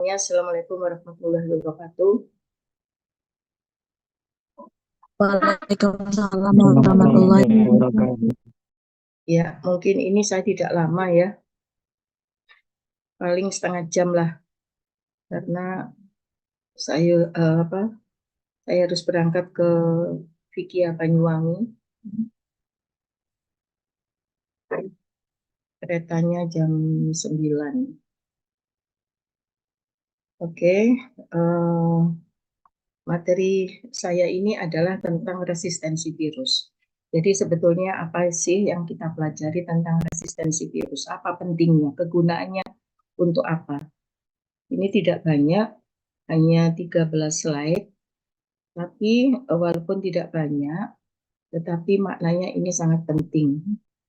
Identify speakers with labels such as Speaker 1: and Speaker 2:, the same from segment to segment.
Speaker 1: Assalamualaikum warahmatullahi wabarakatuh.
Speaker 2: Waalaikumsalam warahmatullahi wabarakatuh.
Speaker 1: Ya, mungkin ini saya tidak lama ya, paling setengah jam lah, karena saya saya harus berangkat ke Vikia Banyuwangi. Keretanya jam 9. Oke, materi saya ini adalah tentang resistensi virus. Jadi sebetulnya apa sih yang kita pelajari tentang resistensi virus? Apa pentingnya, kegunaannya untuk apa? Ini tidak banyak, hanya 13 slide, tapi walaupun tidak banyak, tetapi maknanya ini sangat penting,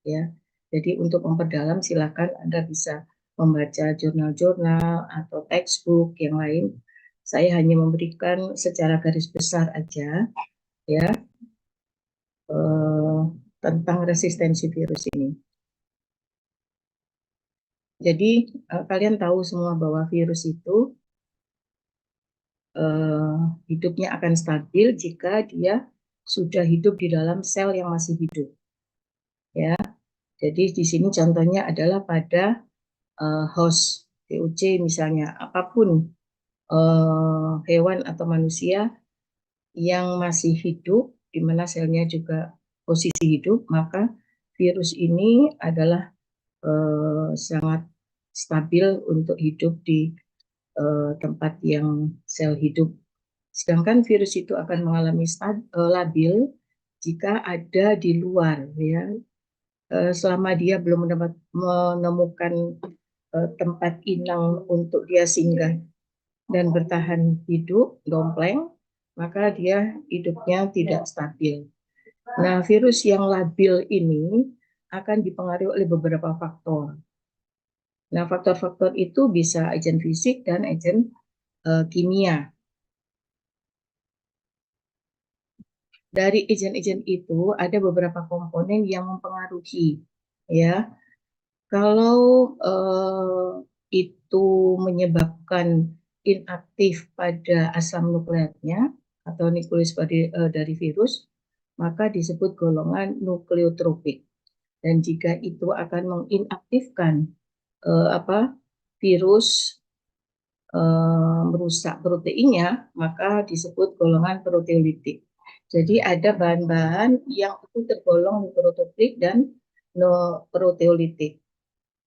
Speaker 1: ya. Jadi untuk memperdalam silakan Anda bisa membaca jurnal-jurnal atau textbook yang lain. Saya hanya memberikan secara garis besar aja, ya, tentang resistensi virus ini. Jadi kalian tahu semua bahwa virus itu hidupnya akan stabil jika dia sudah hidup di dalam sel yang masih hidup, ya. Jadi di sini contohnya adalah pada host TUC misalnya, apapun hewan atau manusia yang masih hidup, di mana selnya juga posisi hidup, maka virus ini adalah sangat stabil untuk hidup di tempat yang sel hidup. Sedangkan virus itu akan mengalami labil jika ada di luar, ya. Selama dia belum menemukan tempat inang untuk dia singgah dan bertahan hidup, dompleng, maka dia hidupnya tidak stabil. Nah, virus yang labil ini akan dipengaruhi oleh beberapa faktor. Nah, faktor-faktor itu bisa agen fisik dan agen kimia. Dari agen-agen itu ada beberapa komponen yang mempengaruhi, ya. Kalau itu menyebabkan inaktif pada asam nukleatnya atau nukleus dari virus, maka disebut golongan nukleotropik. Dan jika itu akan menginaktifkan virus, merusak proteinnya, maka disebut golongan proteolitik. Jadi ada bahan-bahan yang itu tergolong nukleotropik dan proteolitik.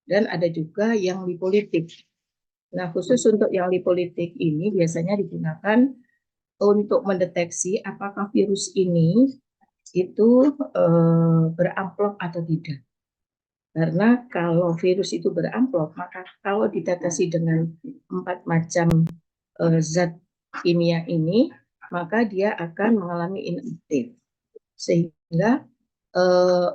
Speaker 1: Dan ada juga yang lipolitik. Nah, khusus untuk yang lipolitik ini biasanya digunakan untuk mendeteksi apakah virus ini itu beramplop atau tidak. Karena kalau virus itu beramplop, maka kalau dideteksi dengan 4 macam zat kimia ini, maka dia akan mengalami inaktif. Sehingga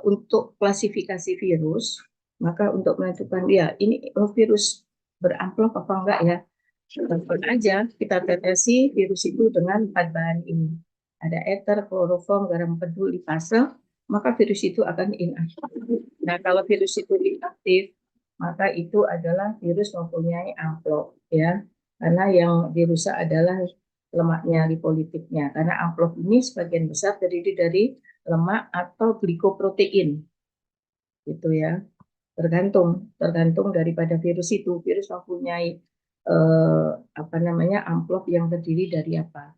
Speaker 1: untuk klasifikasi virus, maka untuk menentukan dia ini virus beramplop apa enggak ya, telepon aja kita tetesi virus itu dengan 4 bahan ini. Ada ether, kloroform, garam pedu, lipase, maka virus itu akan inaktif. Nah, kalau virus itu inaktif, maka itu adalah virus mempunyai amplop, ya. Karena yang dirusak adalah lemaknya, lipolitiknya. Karena amplop ini sebagian besar terdiri dari lemak atau glikoprotein, gitu ya. Tergantung daripada virus itu. Virus mempunyai amplop yang terdiri dari apa.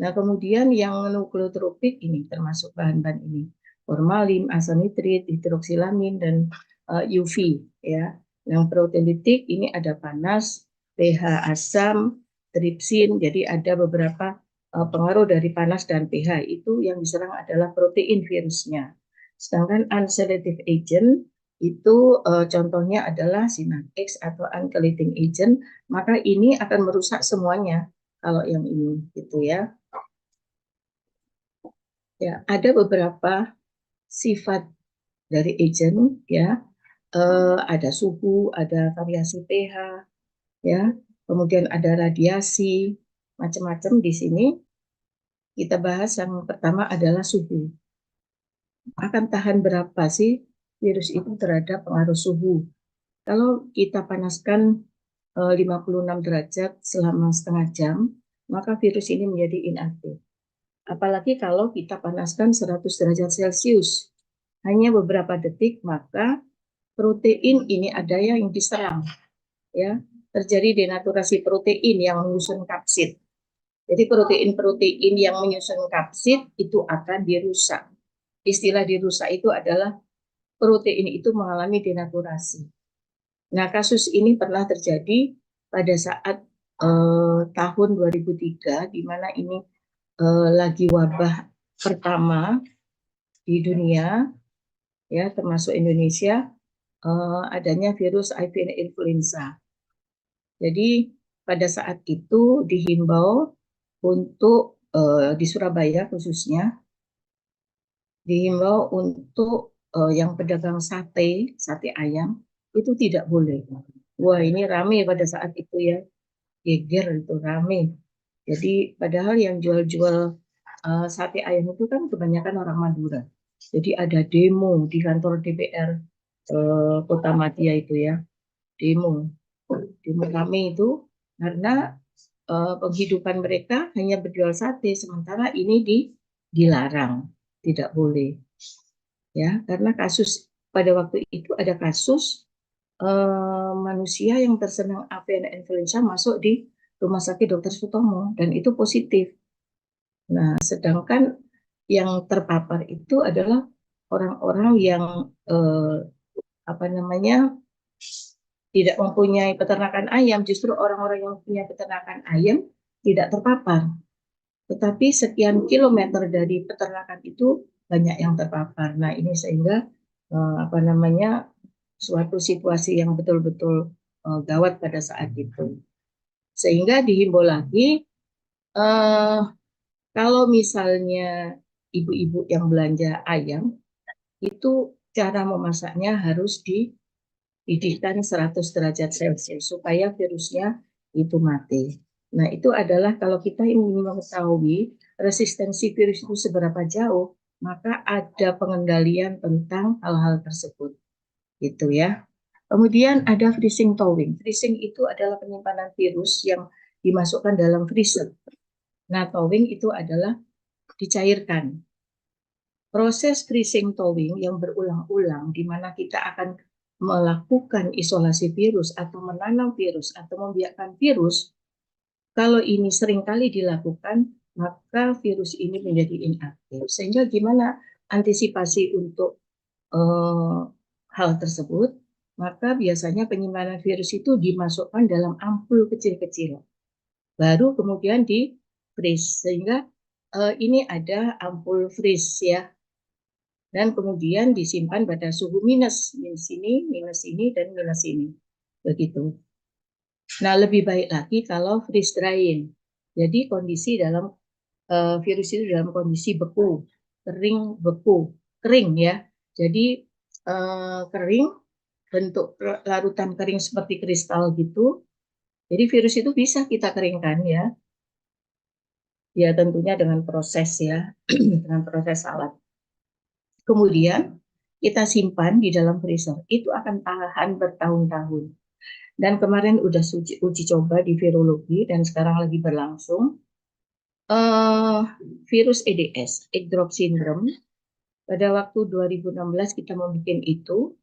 Speaker 1: Nah, kemudian yang nukleotropik ini termasuk bahan-bahan ini: formalin, asam nitrit, hidroksilamin, dan UV, ya. Yang proteolitik ini ada panas, pH asam, tripsin. Jadi ada beberapa pengaruh dari panas dan pH. Itu yang diserang adalah protein virusnya. Sedangkan unselective agent itu contohnya adalah SYNAPTIX atau uncoating agent, maka ini akan merusak semuanya kalau yang ini, gitu ya. Ya, ada beberapa sifat dari agent, ya. Ada suhu, ada variasi pH, ya. Kemudian ada radiasi, macam-macam di sini. Kita bahas yang pertama adalah suhu. Akan tahan berapa sih virus itu terhadap pengaruh suhu? Kalau kita panaskan 56 derajat selama setengah jam, maka virus ini menjadi inaktif. Apalagi kalau kita panaskan 100 derajat Celcius, hanya beberapa detik, maka protein ini ada yang diserang, ya, terjadi denaturasi protein yang menyusun kapsid. Jadi protein-protein yang menyusun kapsid itu akan dirusak. Istilah dirusak itu adalah protein itu mengalami denaturasi. Nah, kasus ini pernah terjadi pada saat tahun 2003, di mana ini lagi wabah pertama di dunia, ya, termasuk Indonesia, adanya virus avian influenza. Jadi pada saat itu dihimbau untuk di Surabaya khususnya dihimbau untuk yang pedagang sate ayam itu tidak boleh. Wah, ini rame pada saat itu ya, geger itu rame. Jadi padahal yang jual-jual sate ayam itu kan kebanyakan orang Madura. Jadi ada demo di kantor DPR Kota Madia itu ya, demo kami itu karena penghidupan mereka hanya berjual sate, sementara ini dilarang, tidak boleh, ya, karena kasus pada waktu itu ada kasus manusia yang terserang avian influenza masuk di Rumah Sakit Dr. Sutomo dan itu positif. Nah, sedangkan yang terpapar itu adalah orang-orang yang apa namanya tidak mempunyai peternakan ayam, justru orang-orang yang punya peternakan ayam tidak terpapar. Tetapi sekian kilometer dari peternakan itu banyak yang terpapar. Nah, ini sehingga apa namanya suatu situasi yang betul-betul gawat pada saat itu. Sehingga dihimbau lagi kalau misalnya ibu-ibu yang belanja ayam itu cara memasaknya harus dididihkan 100 derajat Celcius supaya virusnya itu mati. Nah, itu adalah kalau kita ingin mengetahui resistensi virus itu seberapa jauh, maka ada pengendalian tentang hal-hal tersebut. Gitu ya. Kemudian ada freezing thawing. Freezing itu adalah penyimpanan virus yang dimasukkan dalam freezer. Nah, thawing itu adalah dicairkan. Proses freezing thawing yang berulang-ulang di mana kita akan melakukan isolasi virus atau menanam virus atau membiarkan virus, kalau ini seringkali dilakukan, maka virus ini menjadi inaktif. Sehingga gimana antisipasi untuk hal tersebut? Maka biasanya penyimpanan virus itu dimasukkan dalam ampul kecil-kecil. Baru kemudian di freeze. Sehingga ini ada ampul freeze ya. Dan kemudian disimpan pada suhu minus ini, dan minus ini. Begitu. Nah, lebih baik lagi kalau freeze drying. Jadi kondisi dalam virus itu dalam kondisi beku, kering, beku, kering ya. Jadi kering, bentuk larutan kering seperti kristal gitu. Jadi virus itu bisa kita keringkan ya. Ya tentunya dengan proses ya, dengan proses alat. Kemudian kita simpan di dalam freezer, itu akan tahan bertahun-tahun. Dan kemarin udah uji coba di virologi dan sekarang lagi berlangsung. Virus EDS, egg drop syndrome, pada waktu 2016 kita membuat itu,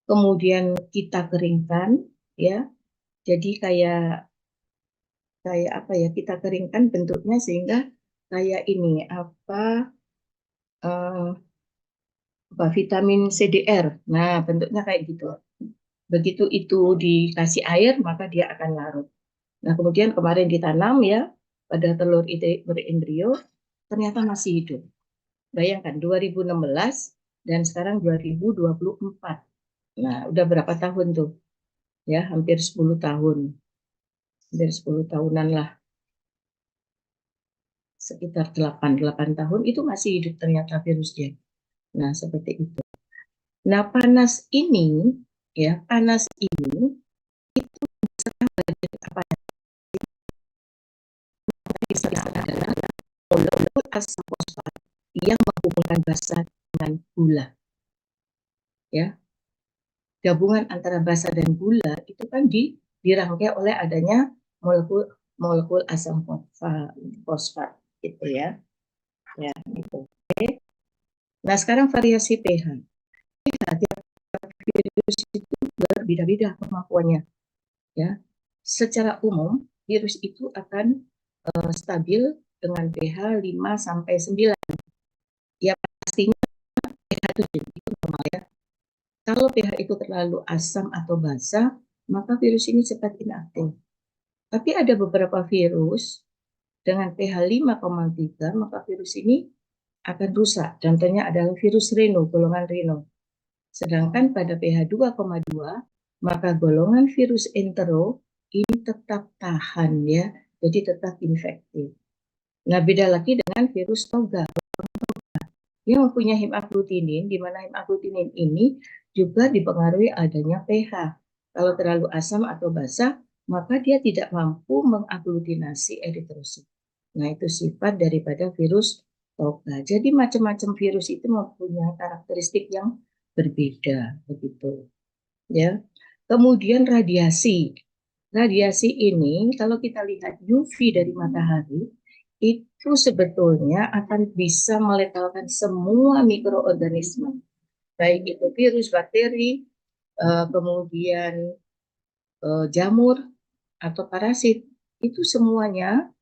Speaker 1: kemudian kita keringkan, ya. Jadi kayak apa ya? Kita keringkan bentuknya sehingga kayak ini apa? Vitamin CDR. Nah, bentuknya kayak gitu. Begitu itu dikasih air, maka dia akan larut. Nah, kemudian kemarin ditanam ya, pada telur itu berembrio, ternyata masih hidup. Bayangkan, 2016 dan sekarang 2024. Nah, udah berapa tahun tuh? Ya, hampir 10 tahun. Hampir 10 tahunan lah. Sekitar 8 tahun itu masih hidup ternyata virusnya. Nah, seperti itu. Nah, panas ini, ya, panas ini apa istilahnya adalah molekul asam fosfat yang menghubungkan basa dengan gula. Ya, gabungan antara basa dan gula itu kan dirangkai oleh adanya molekul molekul asam fosfat gitu ya. Ya, gitu. Nah, sekarang variasi pH. Tiap virus itu berbeda-beda kemampuannya ya. Secara umum virus itu akan stabil dengan pH 5 sampai 9. Ya pastinya pH 7 itu normal ya. Kalau pH itu terlalu asam atau basa, maka virus ini cepat inaktif. Tapi ada beberapa virus dengan pH 5,3, maka virus ini akan rusak. Contohnya adalah virus Rhino, golongan Rhino. Sedangkan pada pH 2,2, maka golongan virus entero ini tetap tahan ya, jadi tetap infektif. Nah, beda lagi dengan virus toga yang mempunyai hemaglutinin, di mana hemaglutinin ini juga dipengaruhi adanya pH. Kalau terlalu asam atau basa, maka dia tidak mampu mengaglutinasi eritrosit. Nah, itu sifat daripada virus toga. Jadi macam-macam virus itu mempunyai karakteristik yang berbeda, begitu. Ya. Kemudian radiasi. Radiasi ini kalau kita lihat UV dari matahari itu sebetulnya akan bisa meletalkan semua mikroorganisme, baik itu virus, bakteri, kemudian jamur atau parasit. Itu semuanya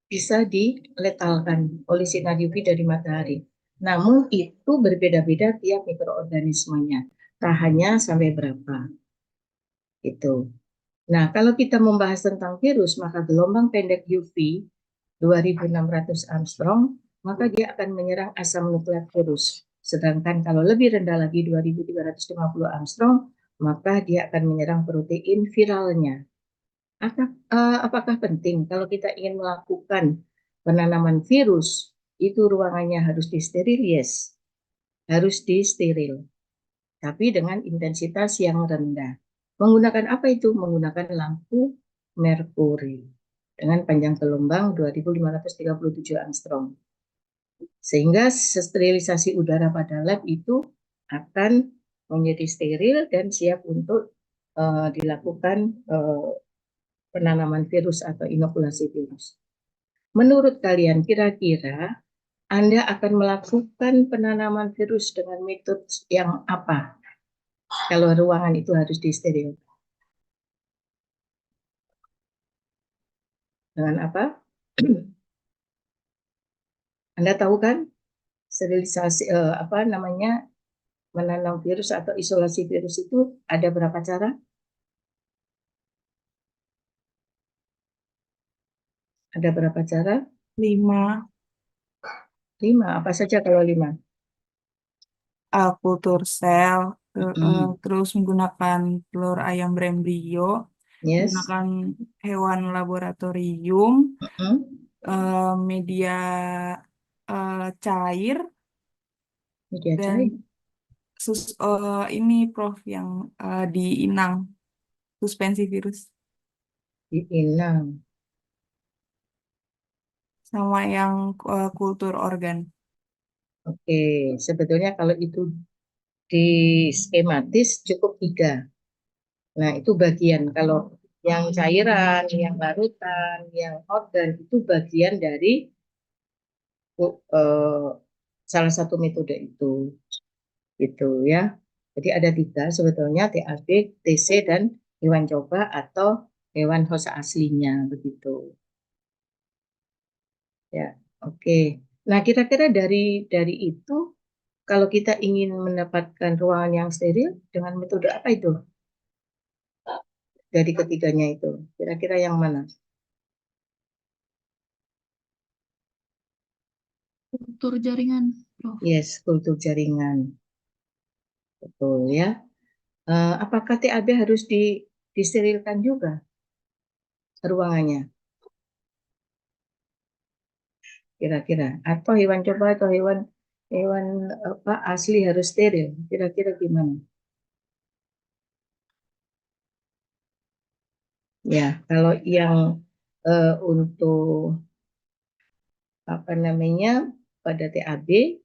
Speaker 1: bisa diletalkan oleh sinar UV dari matahari. Namun itu berbeda-beda tiap mikroorganismenya. Tahannya sampai berapa? Itu. Nah, kalau kita membahas tentang virus, maka gelombang pendek UV 2600 Armstrong, maka dia akan menyerang asam nukleat virus. Sedangkan kalau lebih rendah lagi 2350 Armstrong, maka dia akan menyerang protein viralnya. Apakah penting kalau kita ingin melakukan penanaman virus, itu ruangannya harus disteril? Yes, harus disteril, tapi dengan intensitas yang rendah. Menggunakan apa itu? Menggunakan lampu merkuri dengan panjang gelombang 2537 Armstrong. Sehingga sterilisasi udara pada lab itu akan menjadi steril dan siap untuk dilakukan penanaman virus atau inokulasi virus. Menurut kalian kira-kira Anda akan melakukan penanaman virus dengan metode yang apa? Kalau ruangan itu harus disteril. Dengan apa? Anda tahu kan sterilisasi apa namanya menanam virus atau isolasi virus itu ada berapa cara? Ada berapa cara?
Speaker 2: 5.
Speaker 1: 5. Apa saja kalau 5?
Speaker 2: Kultur sel,
Speaker 1: Mm-mm.
Speaker 2: terus menggunakan telur ayam berembrio,
Speaker 1: Yes.
Speaker 2: menggunakan hewan laboratorium,
Speaker 1: Mm-mm.
Speaker 2: media cair,
Speaker 1: Media
Speaker 2: dan
Speaker 1: cair
Speaker 2: ini Prof yang diinang suspensi virus,
Speaker 1: diinang.
Speaker 2: sama yang kultur organ.
Speaker 1: Oke, sebetulnya kalau itu di skematis cukup 3. Nah, itu bagian kalau yang cairan, yang larutan, yang organ itu bagian dari eh, salah satu metode itu, gitu ya. Jadi ada 3 sebetulnya TAB, TC dan hewan coba atau hewan host aslinya begitu. Ya, oke. Nah, kira-kira dari itu kalau kita ingin mendapatkan ruangan yang steril dengan metode apa itu? Dari ketiganya itu, kira-kira yang mana?
Speaker 3: Kultur jaringan, Prof.
Speaker 1: Yes, kultur jaringan. Betul ya. Apakah TAB harus disterilkan juga ruangannya? Kira-kira atau hewan coba atau hewan hewan apa asli harus steril? Kira-kira gimana? Ya, kalau yang untuk apa namanya pada TAB,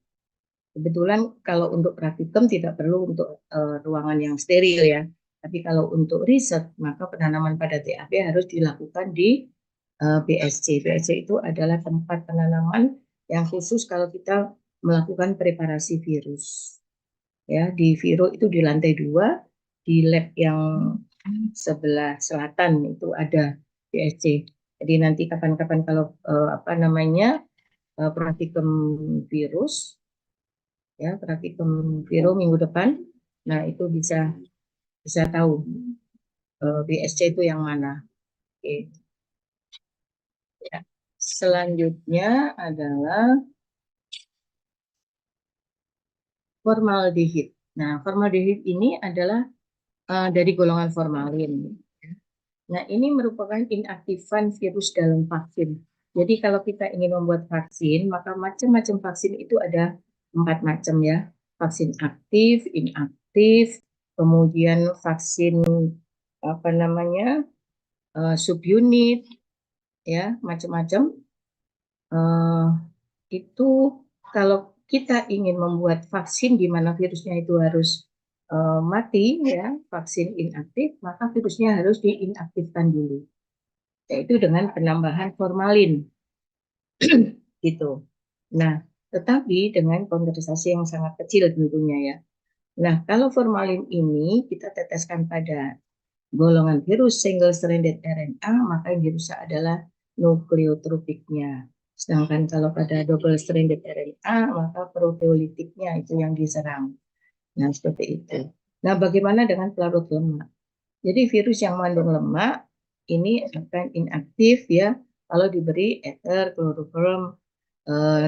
Speaker 1: kebetulan kalau untuk praktikum tidak perlu untuk ruangan yang steril ya. Tapi kalau untuk riset, maka penanaman pada TAP harus dilakukan di BSC. BSC itu adalah tempat penanaman yang khusus kalau kita melakukan preparasi virus. Ya, di Viro itu di lantai 2, di lab yang sebelah selatan itu ada BSC. Jadi nanti kapan-kapan kalau praktikum virus, ya praktikum Viro minggu depan, nah itu bisa tahu BSC itu yang mana. Oke. Ya. Selanjutnya adalah formaldehid. Nah, formaldehid ini adalah dari golongan formalin. Nah, ini merupakan inaktifan virus dalam vaksin. Jadi kalau kita ingin membuat vaksin, maka macam-macam vaksin itu ada 4 macam ya. Vaksin aktif, inaktif, kemudian vaksin subunit, ya macam-macam. Itu kalau kita ingin membuat vaksin di mana virusnya itu harus mati, ya vaksin inaktif, maka virusnya harus diinaktifkan dulu, yaitu dengan penambahan formalin, gitu. Nah, tetapi dengan konsentrasi yang sangat kecil tentunya ya. Nah, kalau formalin ini kita teteskan pada golongan virus single stranded RNA, maka yang dirusak adalah nukleotropiknya. Sedangkan kalau pada double stranded RNA, maka proteolitiknya itu yang diserang. Nah, seperti itu. Nah, bagaimana dengan pelarut lemak? Jadi virus yang mengandung lemak ini akan inaktif ya kalau diberi ether, kloroform,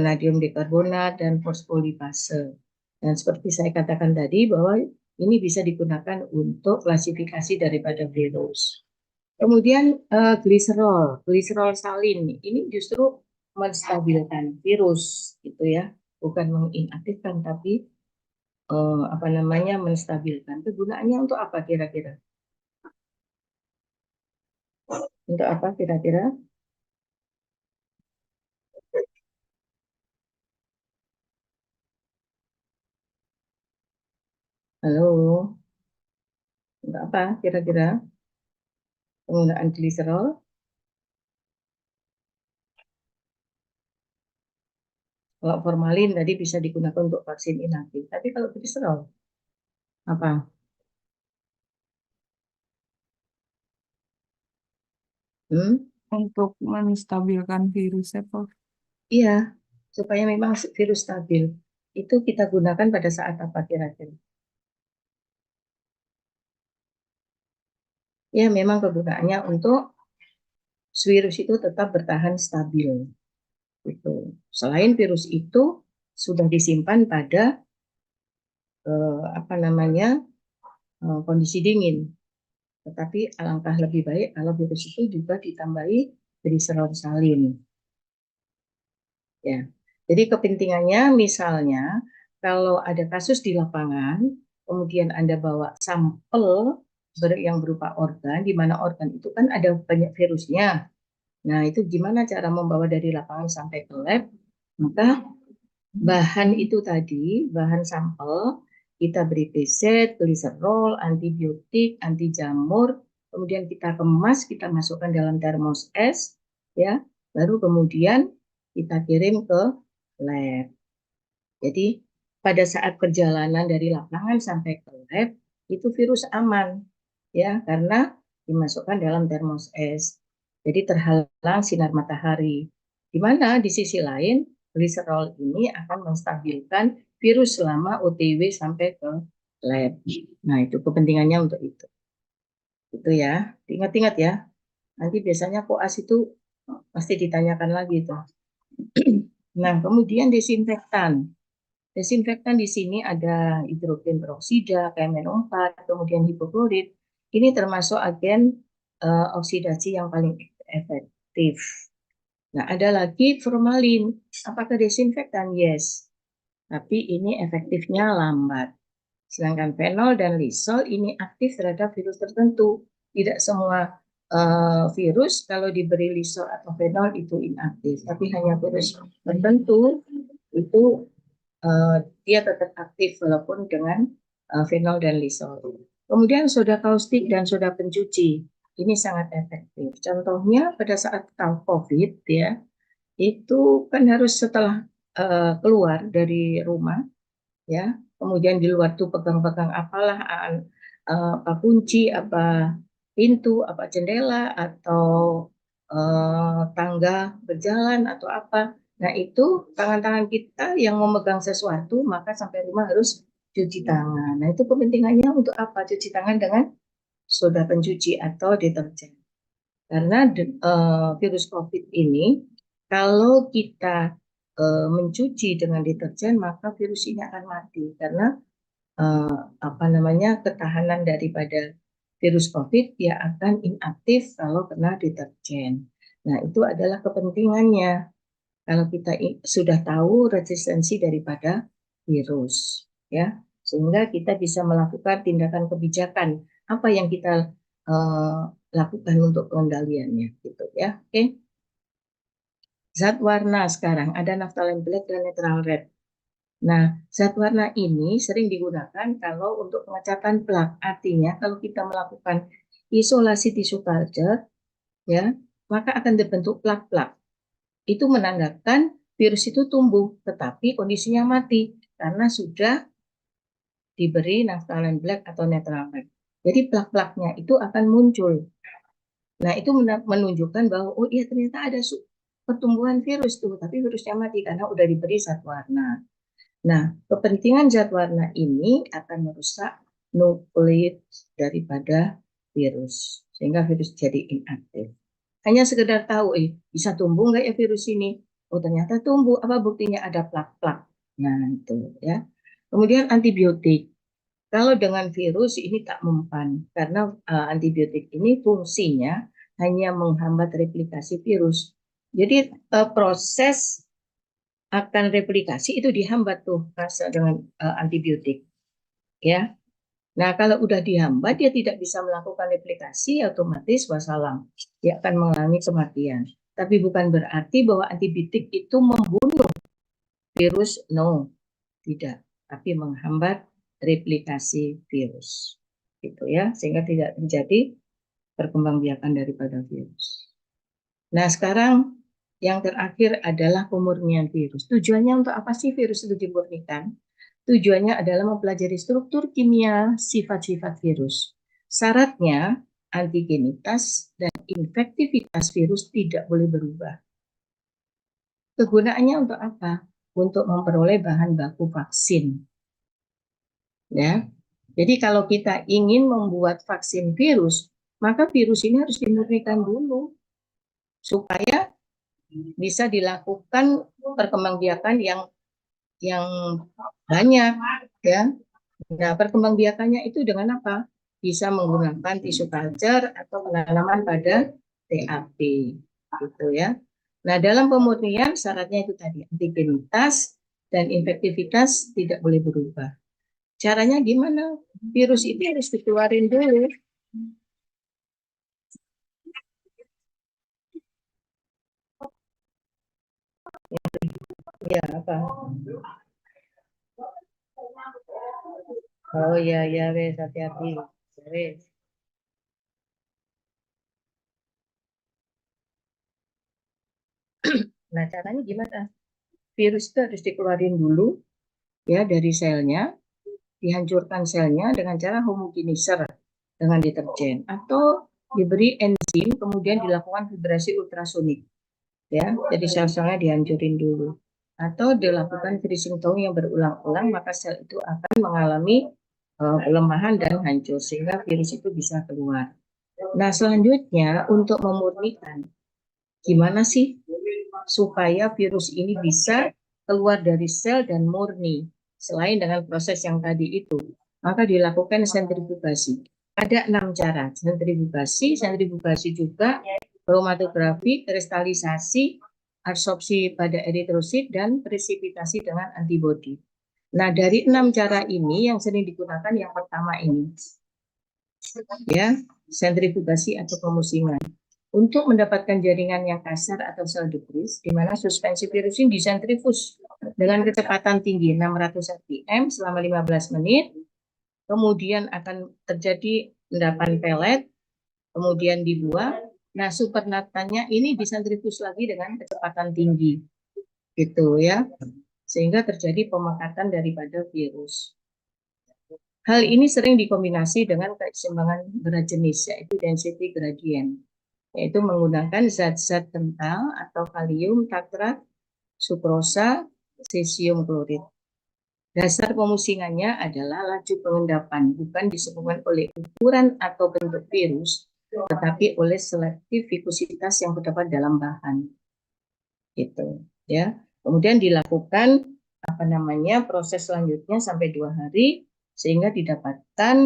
Speaker 1: natrium dikarbonat, dan fosfolipase. Dan seperti saya katakan tadi bahwa ini bisa digunakan untuk klasifikasi daripada virus. Kemudian gliserol salin ini justru menstabilkan virus, gitu ya, bukan menginaktifkan tapi menstabilkan. Kegunaannya untuk apa kira-kira? Untuk apa kira-kira? Halo, untuk apa kira-kira penggunaan gliserol? Kalau formalin tadi bisa digunakan untuk vaksin inaktif, tapi kalau gliserol apa?
Speaker 2: Untuk menstabilkan virusnya, Prof.
Speaker 1: Iya, supaya memang virus stabil. Itu kita gunakan pada saat apa kira-kira? Ya, memang kegunaannya untuk virus itu tetap bertahan stabil. Gitu. Selain virus itu sudah disimpan pada kondisi dingin. Tetapi alangkah lebih baik kalau virus itu juga ditambahi gliserol salin. Ya. Jadi kepentingannya misalnya kalau ada kasus di lapangan, kemudian Anda bawa sampel yang berupa organ, di mana organ itu kan ada banyak virusnya. Nah, itu gimana cara membawa dari lapangan sampai ke lab? Maka bahan itu tadi, bahan sampel, kita beri peset, gliserol, antibiotik, anti jamur, kemudian kita kemas, kita masukkan dalam termos es, ya, baru kemudian kita kirim ke lab. Jadi pada saat perjalanan dari lapangan sampai ke lab itu virus aman, ya, karena dimasukkan dalam termos es. Jadi terhalang sinar matahari. Di mana di sisi lain gliserol ini akan menstabilkan virus selama OTW sampai ke lab. Nah, itu kepentingannya untuk itu. Itu ya, ingat-ingat ya. Nanti biasanya koas itu pasti ditanyakan lagi tuh. Nah, kemudian desinfektan. Desinfektan di sini ada hidrogen peroksida, KMNO4, kemudian hipoklorit. Ini termasuk agen oksidasi yang paling efektif. Nah, ada lagi formalin. Apakah desinfektan? Yes. Tapi ini efektifnya lambat. Sedangkan fenol dan lisol ini aktif terhadap virus tertentu. Tidak semua virus kalau diberi lisol atau fenol itu inaktif. Tapi hanya virus tertentu itu dia tetap aktif walaupun dengan fenol dan lisol. Kemudian soda kaustik dan soda pencuci ini sangat efektif. Contohnya pada saat COVID ya, itu kan harus setelah keluar dari rumah ya, kemudian di luar tuh pegang-pegang apalah apa kunci, apa pintu, apa jendela atau tangga berjalan atau apa. Nah, itu tangan-tangan kita yang memegang sesuatu, maka sampai rumah harus cuci tangan. Nah, itu kepentingannya untuk apa? Cuci tangan dengan soda pencuci atau deterjen. Karena virus COVID ini, kalau kita mencuci dengan deterjen, maka virus ini akan mati karena apa namanya ketahanan daripada virus COVID dia akan inaktif kalau kena deterjen. Nah, itu adalah kepentingannya kalau kita sudah tahu resistensi daripada virus, ya, sehingga kita bisa melakukan tindakan kebijakan apa yang kita lakukan untuk pengendaliannya, gitu ya. Oke. Zat warna sekarang ada naphthalene black dan neutral red. Nah, zat warna ini sering digunakan kalau untuk pengecatan plak. Artinya, kalau kita melakukan isolasi tisu culture, ya, maka akan terbentuk plak-plak. Itu menandakan virus itu tumbuh, tetapi kondisinya mati karena sudah diberi naphthalene black atau neutral red. Jadi plak-plaknya itu akan muncul. Nah, itu menunjukkan bahwa oh iya ternyata ada pertumbuhan virus tuh, tapi virusnya mati karena udah diberi zat warna. Nah, kepentingan zat warna ini akan merusak nukleus daripada virus, sehingga virus jadi inaktif. Hanya sekedar tahu, bisa tumbuh nggak ya virus ini? Oh, ternyata tumbuh. Apa buktinya? Ada plak-plak. Nah, itu ya. Kemudian antibiotik. Kalau dengan virus ini tak mempan, karena antibiotik ini fungsinya hanya menghambat replikasi virus. Jadi proses akan replikasi itu dihambat tuh dengan antibiotik, ya. Nah, kalau udah dihambat dia tidak bisa melakukan replikasi, otomatis wassalam, dia akan mengalami kematian. Tapi bukan berarti bahwa antibiotik itu membunuh virus, no, tidak. Tapi menghambat replikasi virus, gitu ya, sehingga tidak terjadi perkembangbiakan daripada virus. Nah, sekarang yang terakhir adalah pemurnian virus. Tujuannya untuk apa sih virus itu dimurnikan? Tujuannya adalah mempelajari struktur kimia sifat-sifat virus. Syaratnya antigenitas dan infektivitas virus tidak boleh berubah. Kegunaannya untuk apa? Untuk memperoleh bahan baku vaksin. Ya. Jadi kalau kita ingin membuat vaksin virus, maka virus ini harus dimurnikan dulu supaya bisa dilakukan perkembangbiakan yang banyak, ya. Nah, perkembangbiakannya itu dengan apa? Bisa menggunakan tisu culture atau penanaman pada TAP, gitu ya. Nah, dalam pemurnian syaratnya itu tadi antigenitas dan infektivitas tidak boleh berubah. Caranya gimana? Virus itu harus dikeluarin dulu. Ya, apa? Oh ya, ya, wes, hati-hati. Wes. Nah, caranya gimana? Virus itu harus dikeluarin dulu ya dari selnya, dihancurkan selnya dengan cara homogenizer dengan deterjen atau diberi enzim kemudian dilakukan vibrasi ultrasonik ya. Jadi sel-selnya dihancurin dulu atau dilakukan freezing thawing yang berulang-ulang, maka sel itu akan mengalami pelemahan dan hancur sehingga virus itu bisa keluar. Nah, selanjutnya untuk memurnikan gimana sih supaya virus ini bisa keluar dari sel dan murni selain dengan proses yang tadi itu, maka dilakukan sentrifugasi. Ada 6 cara: sentrifugasi juga kromatografi, kristalisasi, adsorpsi pada eritrosit, dan presipitasi dengan antibodi. Nah, dari 6 cara ini yang sering digunakan yang pertama ini, ya, sentrifugasi atau pemusingan. Untuk mendapatkan jaringan yang kasar atau sel debris, di mana suspensi virus ini disentrifus dengan kecepatan tinggi 600 rpm selama 15 menit, kemudian akan terjadi endapan pelet, kemudian dibuang. Nah, supernatanya ini disentrifuge lagi dengan kecepatan tinggi, gitu ya, sehingga terjadi pemekatan daripada virus. Hal ini sering dikombinasi dengan keseimbangan berat jenis, yaitu density gradient, yaitu menggunakan zat-zat kental atau kalium tatrat, sukrosa, cesium klorid. Dasar pemusingannya adalah laju pengendapan, bukan disebabkan oleh ukuran atau bentuk virus, tetapi oleh selektif vikositas yang terdapat dalam bahan. Gitu, ya. Kemudian dilakukan proses selanjutnya sampai 2 hari sehingga didapatkan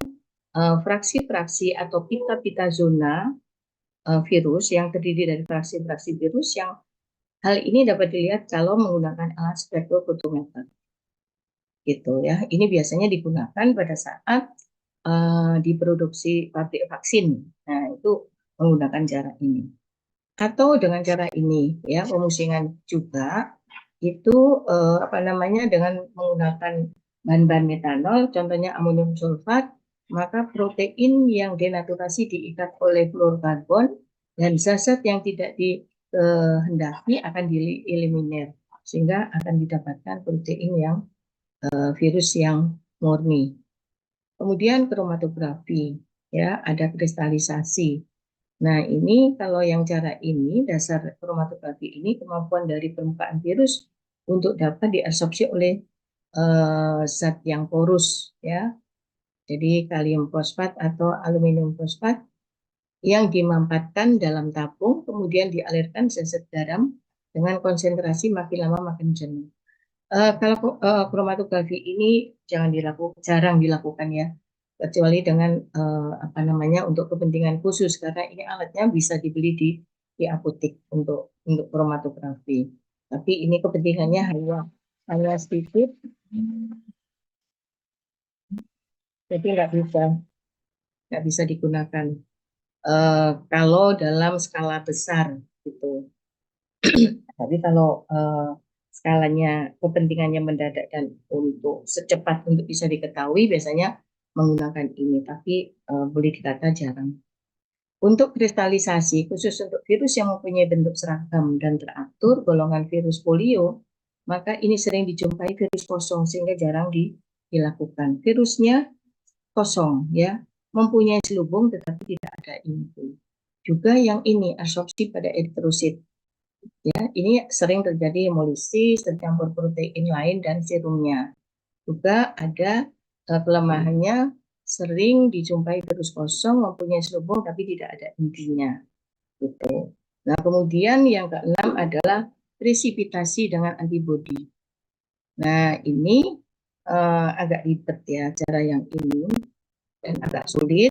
Speaker 1: fraksi-fraksi atau pita-pita zona virus yang terdiri dari fraksi-fraksi virus yang hal ini dapat dilihat kalau menggunakan alat spektrofotometer. Gitu ya. Ini biasanya digunakan pada saat diproduksi pabrik vaksin. Nah, itu menggunakan cara ini. Atau dengan cara ini ya, pemusingan juga itu dengan menggunakan bahan-bahan metanol, contohnya amonium sulfat, maka protein yang denaturasi diikat oleh fluorokarbon dan zat-zat yang tidak dikehendaki akan dieliminir sehingga akan didapatkan protein yang virus yang murni. Kemudian kromatografi, ya, ada kristalisasi. Nah, ini kalau yang cara ini, dasar kromatografi ini kemampuan dari permukaan virus untuk dapat diabsorpsi oleh zat yang porus, ya. Jadi kalium fosfat atau aluminium fosfat yang dimampatkan dalam tabung, kemudian dialirkan zat garam dengan konsentrasi makin lama makin jenuh. Kalau kromatografi ini jarang dilakukan ya, kecuali dengan untuk kepentingan khusus karena ini alatnya bisa dibeli di apotek untuk kromatografi. Tapi ini kepentingannya hanya sedikit, jadi nggak bisa digunakan kalau dalam skala besar gitu. Tapi kalau skalanya kepentingannya mendadak dan untuk secepat untuk bisa diketahui biasanya menggunakan ini, tapi boleh dikata jarang. Untuk kristalisasi khusus untuk virus yang mempunyai bentuk seragam dan teratur golongan virus polio, maka ini sering dijumpai virus kosong sehingga jarang dilakukan. Virusnya kosong ya, mempunyai selubung tetapi tidak ada inti. Juga yang ini absorpsi pada eritrosit. Ya, ini sering terjadi hemolisis, tercampur protein lain dan serumnya. Juga ada kelemahannya sering dijumpai virus kosong mempunyai selubung tapi tidak ada intinya. Gitu. Nah, kemudian yang keenam adalah presipitasi dengan antibodi. Nah, ini agak ribet ya cara yang ini dan agak sulit.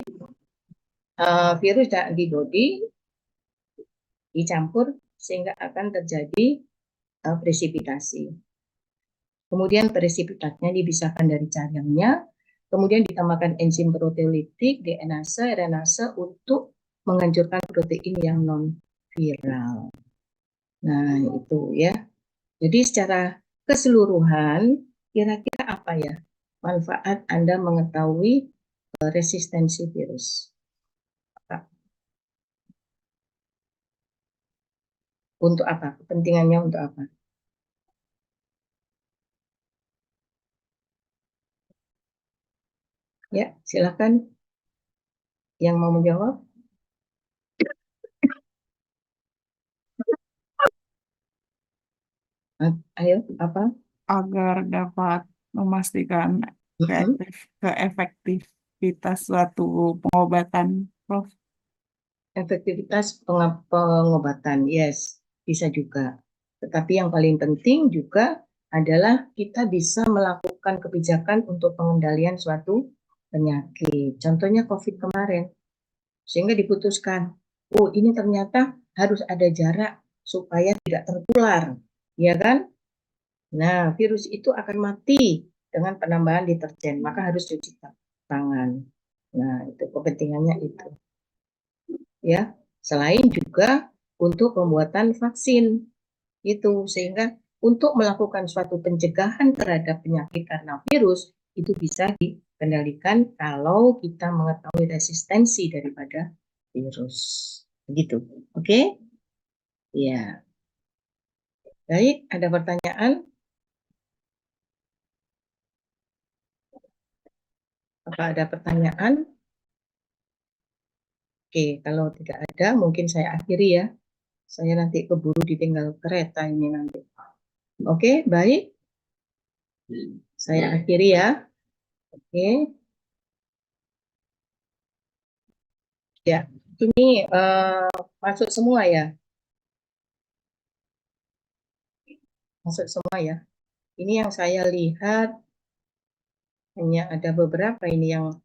Speaker 1: Virus dan antibodi dicampur sehingga akan terjadi presipitasi. Kemudian presipitatnya dipisahkan dari cairannya, kemudian ditambahkan enzim proteolitik, DNase, RNase untuk menghancurkan protein yang non-viral. Nah, itu ya. Jadi secara keseluruhan, kira-kira apa ya manfaat Anda mengetahui resistensi virus? Untuk apa? Kepentingannya untuk apa? Ya, silakan yang mau menjawab. Ayo, apa?
Speaker 2: Agar dapat memastikan keefektivitas suatu pengobatan, Prof.
Speaker 1: Efektivitas pengobatan, yes, bisa juga. Tetapi yang paling penting juga adalah kita bisa melakukan kebijakan untuk pengendalian suatu penyakit. Contohnya COVID kemarin, sehingga diputuskan, oh ini ternyata harus ada jarak supaya tidak tertular, ya kan? Nah, virus itu akan mati dengan penambahan deterjen, maka harus cuci tangan. Nah, itu kepentingannya itu. Ya, selain juga untuk pembuatan vaksin itu sehingga untuk melakukan suatu pencegahan terhadap penyakit karena virus itu bisa kendalikan kalau kita mengetahui resistensi daripada virus. Begitu. Oke? Ya. Baik, ada pertanyaan? Apa ada pertanyaan? Oke, kalau tidak ada, mungkin saya akhiri ya. Saya nanti keburu ditinggal kereta ini nanti. Oke, baik. Saya akhiri ya. Oke. Ya, ini masuk semua ya. Masuk semua ya. Ini yang saya lihat hanya ada beberapa ini yang